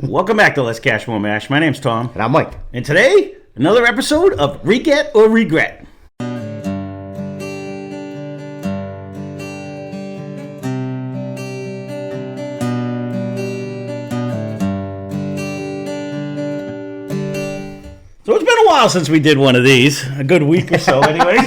Welcome back to Lesscashmoremash. My name's Tom. And I'm Mike. And today, another episode of Reget or Regret. So it's been a while since we did one of these, a good week or so, anyway.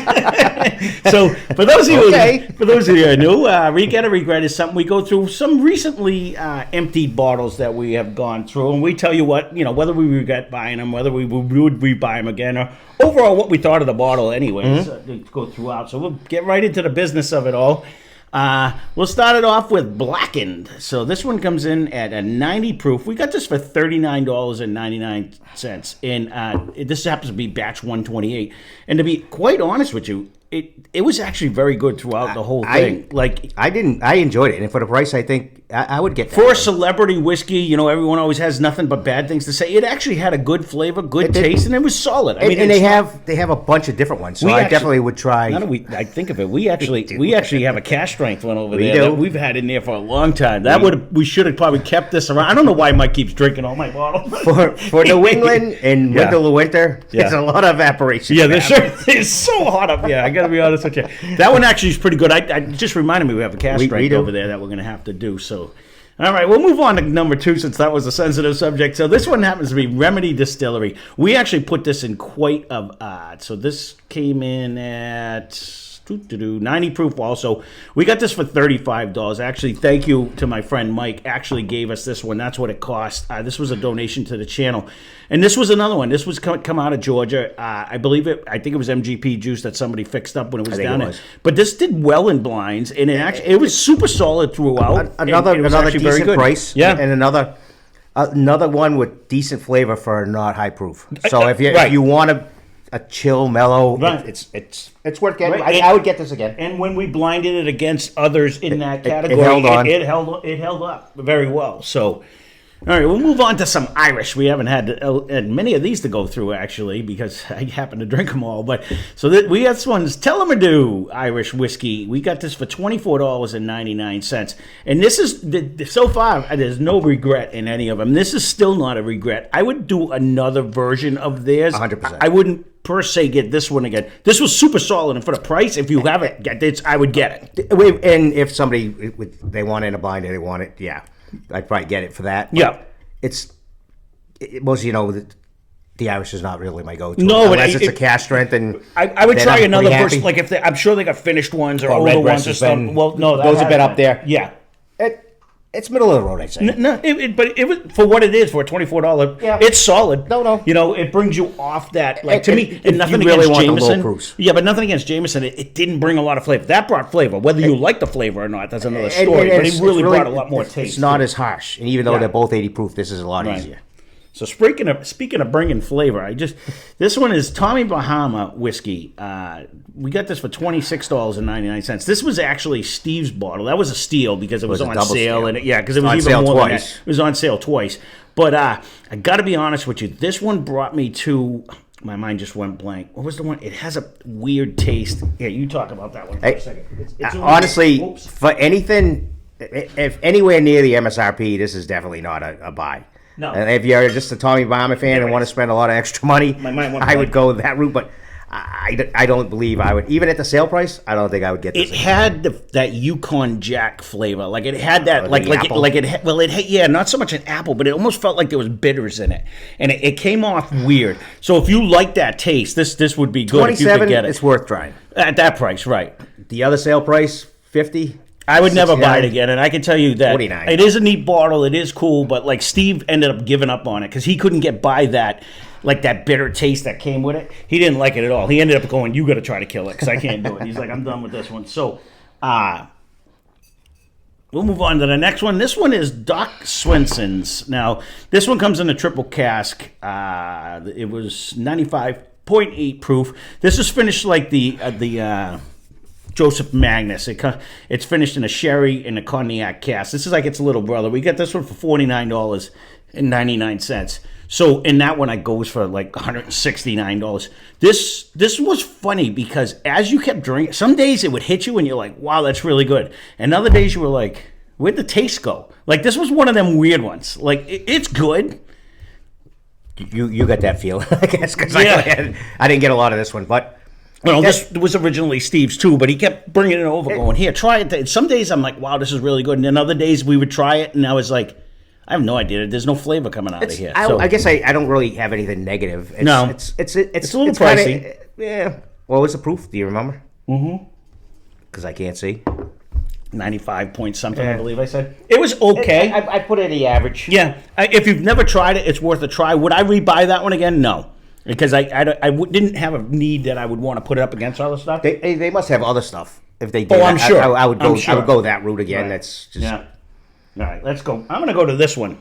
So for those of you, who are new, Reget or Regret is something we go through some recently emptied bottles that we have gone through, and we tell you what, whether we regret buying them, whether we would rebuy them again, or overall what we thought of the bottle, anyways, to go throughout. So we'll get right into the business of it all. We'll start it off with Blackened. So this one comes in at a 90 proof. We got this for $39.99, and this happens to be batch 128. And to be quite honest with you, it was actually very good throughout the whole thing. I enjoyed it, and for the price, I think I would get that. For a celebrity whiskey, everyone always has nothing but bad things to say. It actually had a good flavor, good taste, and it was solid. I mean, and they have a bunch of different ones, so I definitely would try. I think of it. We actually have a cash strength one over there that we've had in there for a long time. We should have probably kept this around. I don't know why Mike keeps drinking all my bottles. For New England and middle of winter, there's a lot of evaporation. Yeah, it's so hot up here. I got to be honest with you. That one actually is pretty good. I just reminded me we have a cash strength over there that we're going to have to do. So, all right, we'll move on to number 2 since that was a sensitive subject. So this one happens to be Remedy Distillery. We actually put this in quite so this came in at 90 proof also. We got this for $35. Actually, thank you to my friend Mike. Actually gave us this one. That's what it cost. This was a donation to the channel. And this was another one. This was come out of Georgia. I think it was MGP juice that somebody fixed up when it was down there. But this did well in blinds, and it was super solid throughout. Another decent very good price. Yeah. And another one with decent flavor for not high proof. So if you want a chill, mellow, it's worth getting. I would get this again. And when we blinded it against others in that category, it held up very well. So, all right, we'll move on to some Irish. We haven't had many of these to go through, actually, because I happen to drink them all. But so we got this one's Tullamore Irish whiskey. We got this for $24.99. And this is, so far, there's no regret in any of them. This is still not a regret. I would do another version of theirs. 100%. I wouldn't per se get this one again. This was super solid, and for the price, if you haven't get this, I would get it. And if somebody they want it in a blind and they want it, I'd probably get it for that. Yeah, most the Irish is not really my go-to. No, unless it's a cash strength, and I would try another version. Like I'm sure they got finished ones or older ones or something. Well, no, those have been up there. Yeah. It's middle of the road, I'd say. No, but it was for what it is for a $24. Yeah. It's solid. No. It brings you off that. Like to me, and nothing really against Jameson. But nothing against Jameson. It didn't bring a lot of flavor. That brought flavor. Whether you like the flavor or not, that's another story. But it really brought a lot more taste. It's not as harsh, and even though they're both 80 proof, this is a lot easier. So speaking of bringing flavor, this one is Tommy Bahama whiskey. We got this for $26.99. This was actually Steve's bottle. That was a steal because it was on sale, and because it was even more than that. It was on sale twice. But I got to be honest with you, this one brought me to. My mind just went blank. What was the one? It has a weird taste. Yeah, you talk about that one for a second. It's honestly, for anything, if anywhere near the MSRP, this is definitely not a buy. No. And if you're just a Tommy Bahama fan and want to spend a lot of extra money, I would go that route. But I don't believe I would. Even at the sale price, I don't think I would get this. It had that Yukon Jack flavor. Like it had that, not so much an apple, but it almost felt like there was bitters in it, and it came off weird. So if you like that taste, this would be good. If you could get it. It's worth trying at that price, right? The other sale price, $50. I would never buy it again, and I can tell you that 49. It is a neat bottle. It is cool, but like Steve ended up giving up on it because he couldn't get by that, like that bitter taste that came with it. He didn't like it at all. He ended up going, "You got to try to kill it because I can't do it." He's like, "I'm done with this one." So, we'll move on to the next one. This one is Doc Swenson's. Now, this one comes in a triple cask. It was 95.8 proof. This is finished like the Joseph Magnus. It's finished in a sherry and a cognac cask. This is like its little brother. We got this one for $49.99. So in that one, it goes for like $169. This was funny because as you kept drinking, some days it would hit you and you're like, wow, that's really good. And other days you were like, Where'd the taste go? Like, this was one of them weird ones. Like, it's good. You got that feeling, I guess, because Yeah. I didn't get a lot of this one, but Well, this was originally Steve's too, but he kept bringing it over, going, here, try it. Some days I'm like, wow, this is really good. And then other days we would try it, and I was like, I have no idea. There's no flavor coming out of here. I guess I don't really have anything negative. It's, No. It's a little pricey. Kinda, yeah. What was the proof? Do you remember? Mm-hmm. Because I can't see. 95 point something, I believe I said. It was okay. I put it in the average. Yeah. If you've never tried it, it's worth a try. Would I rebuy that one again? No. Because I didn't have a need that I would want to put it up against all the stuff. They must have other stuff. If they did, I'm sure. I would go. Sure. I would go that route again. Right. That's just. Yeah. All right, let's go. I'm going to go to this one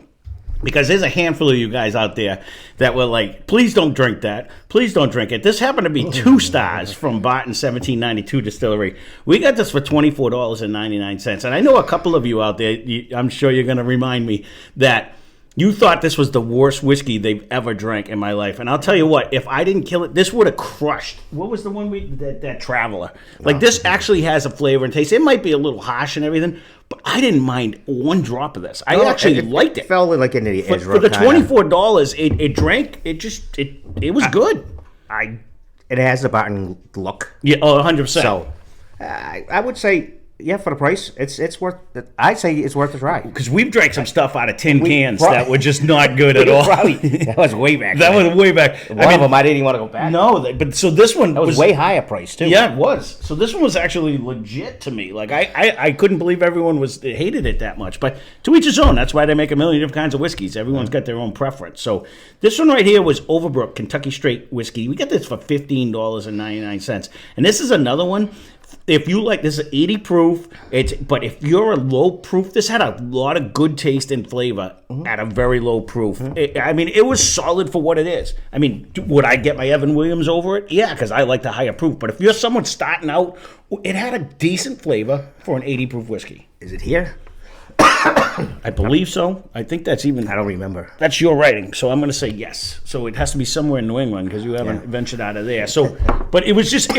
because there's a handful of you guys out there that were like, please don't drink that. Please don't drink it. This happened to be 2 stars from Barton 1792 Distillery. We got this for $24.99. And I know a couple of you out there, I'm sure you're going to remind me that you thought this was the worst whiskey they've ever drank in my life. And I'll tell you what, if I didn't kill it, this would have crushed. What was the one that Traveler? Like, this actually has a flavor and taste. It might be a little harsh and everything, but I didn't mind one drop of this. I actually liked it. Fell like into the edge. For the $24, it drank. It was good. It has the Barton look. Yeah, 100%. So I would say, yeah, for the price, it's worth. I'd say it's worth a try. Because we've drank some stuff out of tin cans that were just not good at all. That was way back. That was way back. One of them I didn't even want to go back. No, but so this one was way higher price too. Yeah, it was. So this one was actually legit to me. Like I couldn't believe everyone hated it that much. But to each his own. That's why they make a million different kinds of whiskeys. Everyone's got their own preference. So this one right here was Overbrook Kentucky Straight Whiskey. We got this for $15.99. And this is another one. If you like, this is 80 proof. But if you're a low proof, this had a lot of good taste and flavor at a very low proof. It was solid for what it is. I mean, would I get my Evan Williams over it? Yeah, because I like the higher proof. But if you're someone starting out, it had a decent flavor for an 80 proof whiskey. Is it here? I believe so. I think that's even. I don't remember. That's your writing, so I'm going to say yes. So it has to be somewhere in New England because you haven't ventured out of there. So, but it was. Excuse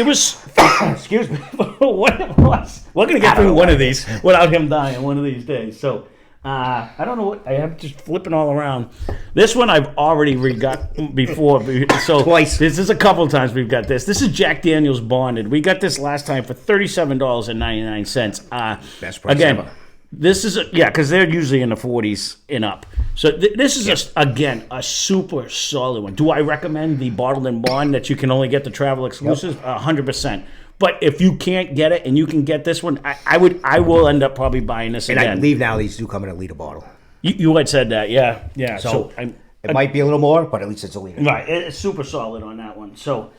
me. What it was. We're going to get through one of these without him dying one of these days. So I don't know what I have. Just flipping all around. This one I've already got before. So twice. This is a couple of times we've got this. This is Jack Daniel's Bonded. We got this last time for $37.99. Best price again. ever. This is because they're usually in the 40s and up. So this is again a super solid one. Do I recommend the bottled and bond that you can only get the travel exclusive? 100%. But if you can't get it and you can get this one, I will end up probably buying this again. And I believe now these do come in a liter bottle. You had said that, yeah. So it might be a little more, but at least it's a liter. Right, it's super solid on that one. So.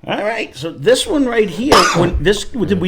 All right, so this one right here, we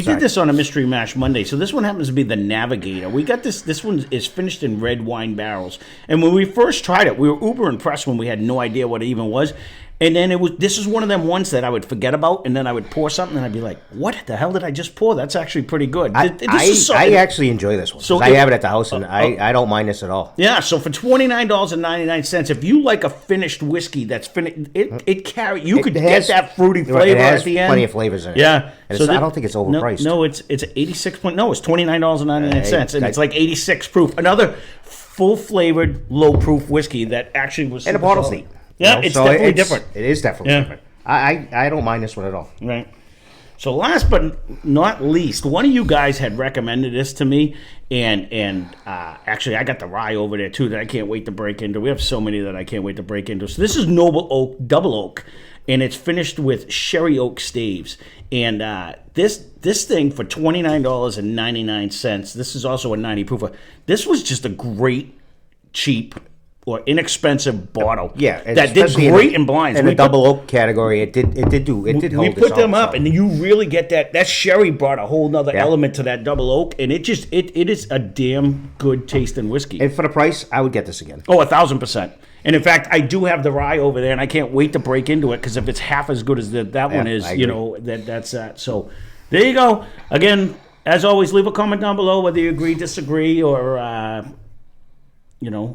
did this on a Mystery Mash Monday. So this one happens to be the Navigator. We got this. This one is finished in red wine barrels. And when we first tried it, we were uber impressed when we had no idea what it even was. And then this is one of them ones that I would forget about, and then I would pour something, and I'd be like, "What the hell did I just pour? That's actually pretty good." I actually enjoy this one. So I have it at the house, and I don't mind this at all. Yeah. So for $29.99, if you like a finished whiskey that's finished, it carry. You could get that fruity flavor at the end. Plenty of flavors in it. Yeah. And I don't think it's overpriced. No, it's 86 point. No, it's $29.99, and it's like 86 proof. Another full flavored, low proof whiskey that actually was and a bottle seat. Yeah, it's definitely different. It is definitely different. I don't mind this one at all. Right. So last but not least, one of you guys had recommended this to me, and actually I got the rye over there too that I can't wait to break into. We have so many that I can't wait to break into. So this is Noble Oak Double Oak, and it's finished with sherry oak staves. And this thing for $29.99. This is also a 90 proof. This was just a great, cheap, or inexpensive bottle. Yeah, that did great in blinds. In the double oak category, it did hold. We put them up, and you really get that sherry brought a whole nother element to that double oak, and it is a damn good tasting whiskey. And for the price, I would get this again. Oh, 1,000%. And in fact, I do have the rye over there, and I can't wait to break into it because if it's half as good as that one is, that's that. So there you go. Again, as always, leave a comment down below whether you agree, disagree, or.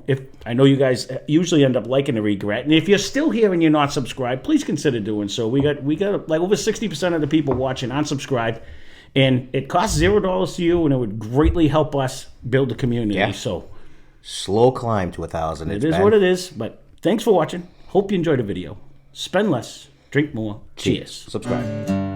If I know you guys usually end up liking the regret, and if you're still here and you're not subscribed, please consider doing so. We got like over 60% of the people watching unsubscribed, And it costs $0 to you, and it would greatly help us build a community. Yeah. So slow climb to 1,000. It is what it is. But thanks for watching. Hope you enjoyed the video. Spend less, drink more. Cheers. Subscribe.